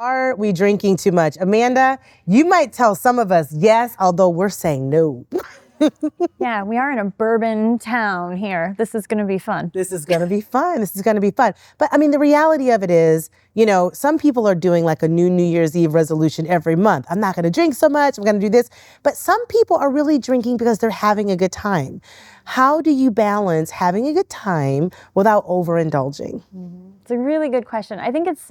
Are we drinking too much? Amanda, you might tell some of us yes, although we're saying no. Yeah, we are in a bourbon town here. This is going to be fun. This is going to be fun. This is going to be fun. But I mean, the reality of it is, some people are doing like a New Year's Eve resolution every month. I'm not going to drink so much. I'm going to do this. But some people are really drinking because they're having a good time. How do you balance having a good time without overindulging? Mm-hmm. It's a really good question. I think it's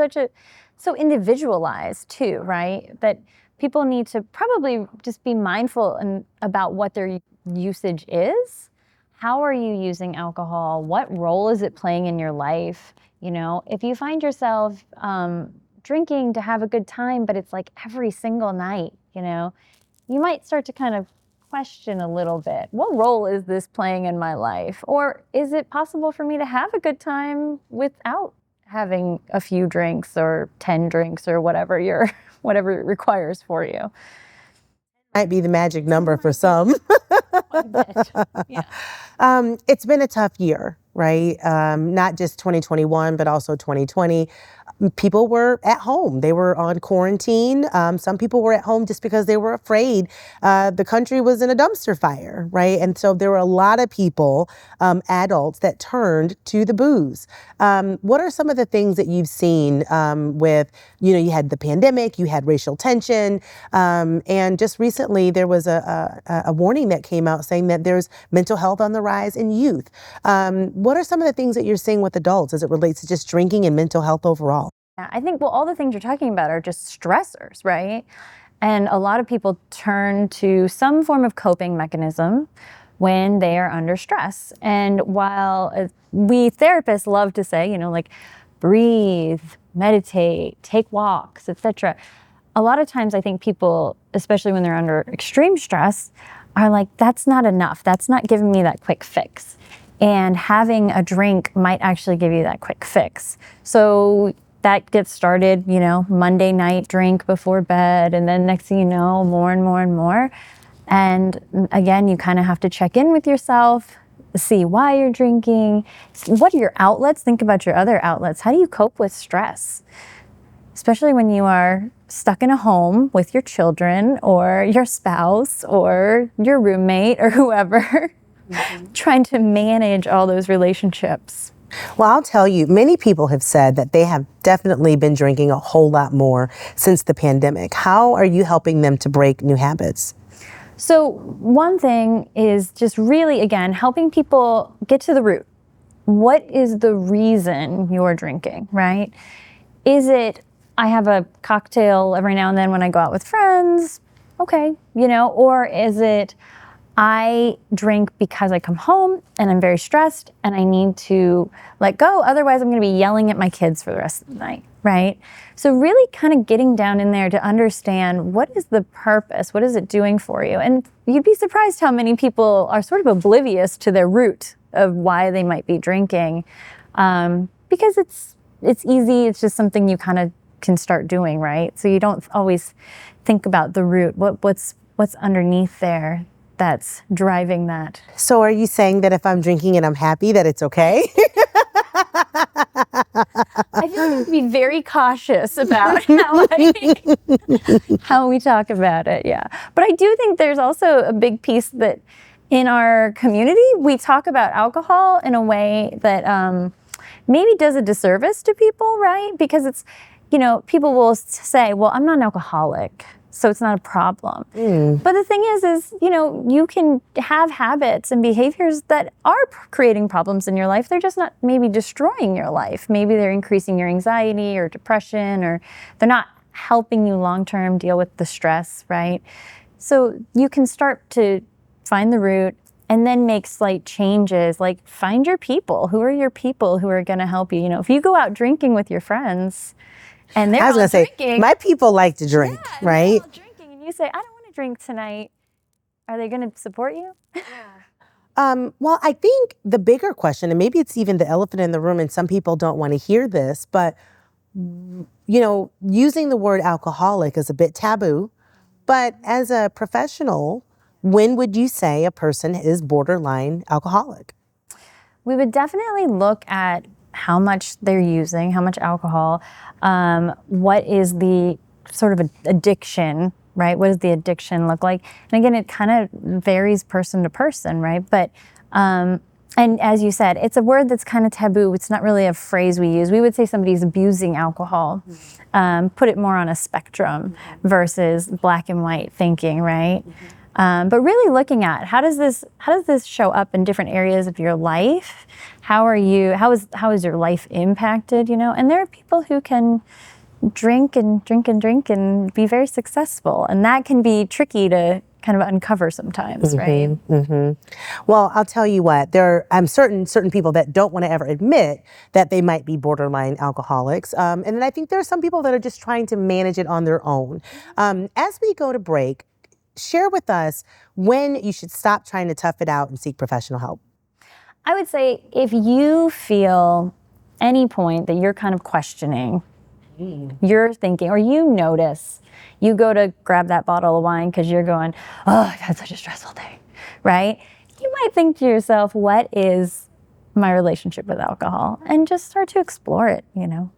so individualized too, right? That people need to probably just be mindful about what their usage is. How are you using alcohol? What role is it playing in your life? If you find yourself drinking to have a good time, but it's like every single night, you might start to kind of question a little bit. What role is this playing in my life? Or is it possible for me to have a good time without having a few drinks or 10 drinks or whatever it requires for you? Might be the magic number for some. Yeah. It's been a tough year, right? Not just 2021, but also 2020. People were at home. They were on quarantine. Some people were at home just because they were afraid the country was in a dumpster fire, right? And so there were a lot of people, adults, that turned to the booze. What are some of the things that you've seen with, you had the pandemic, you had racial tension, and just recently there was a warning that came out saying that there's mental health on the rise in youth. What are some of the things that you're seeing with adults as it relates to just drinking and mental health overall? I think, all the things you're talking about are just stressors, right? And a lot of people turn to some form of coping mechanism when they are under stress. And while we therapists love to say, like breathe, meditate, take walks, etc., a lot of times I think people, especially when they're under extreme stress, are like, that's not enough. That's not giving me that quick fix. And having a drink might actually give you that quick fix. So that gets started, Monday night drink before bed, and then next thing you know, more and more and more. And again, you kind of have to check in with yourself, see why you're drinking. What are your outlets? Think about your other outlets. How do you cope with stress? Especially when you are stuck in a home with your children or your spouse or your roommate or whoever, trying to manage all those relationships. Well, I'll tell you, many people have said that they have definitely been drinking a whole lot more since the pandemic. How are you helping them to break new habits? So one thing is just really, again, helping people get to the root. What is the reason you're drinking, right? Is it, I have a cocktail every now and then when I go out with friends? Okay, or is it, I drink because I come home and I'm very stressed and I need to let go. Otherwise, I'm going to be yelling at my kids for the rest of the night, right? So really kind of getting down in there to understand what is the purpose? What is it doing for you? And you'd be surprised how many people are sort of oblivious to their root of why they might be drinking, because it's easy. It's just something you kind of can start doing, right? So you don't always think about the root. What's underneath there that's driving that. So are you saying that if I'm drinking and I'm happy that it's okay? I think we have to be very cautious about how we talk about it, yeah. But I do think there's also a big piece that in our community, we talk about alcohol in a way that maybe does a disservice to people, right? Because it's, people will say, well, I'm not an alcoholic, so it's not a problem. But the thing is, you can have habits and behaviors that are creating problems in your life. They're just not maybe destroying your life. Maybe they're increasing your anxiety or depression, or they're not helping you long-term deal with the stress, right? So you can start to find the root and then make slight changes, like find your people. Who are your people who are going to help you? If you go out drinking with your friends, and they're all drinking. My people like to drink, right? They're all drinking, and you say, I don't want to drink tonight. Are they going to support you? Yeah. Well, I think the bigger question, and maybe it's even the elephant in the room, and some people don't want to hear this, but, using the word alcoholic is a bit taboo. But as a professional, when would you say a person is borderline alcoholic? We would definitely look at how much they're using, how much alcohol, what is the sort of addiction, right? What does the addiction look like? And again, it kind of varies person to person, right? But, and as you said, it's a word that's kind of taboo. It's not really a phrase we use. We would say somebody's abusing alcohol, put it more on a spectrum versus black and white thinking, right? But really looking at how does this show up in different areas of your life? How is your life impacted, you know? And there are people who can drink and drink and drink and be very successful. And that can be tricky to kind of uncover sometimes, right? Well, I'll tell you what, I'm certain people that don't want to ever admit that they might be borderline alcoholics. And then I think there are some people that are just trying to manage it on their own. As we go to break, share with us when you should stop trying to tough it out and seek professional help. I would say if you feel any point that you're kind of questioning, you're thinking, or you notice, you go to grab that bottle of wine because you're going, oh, I've had such a stressful day, right? You might think to yourself, what is my relationship with alcohol? And just start to explore it, you know?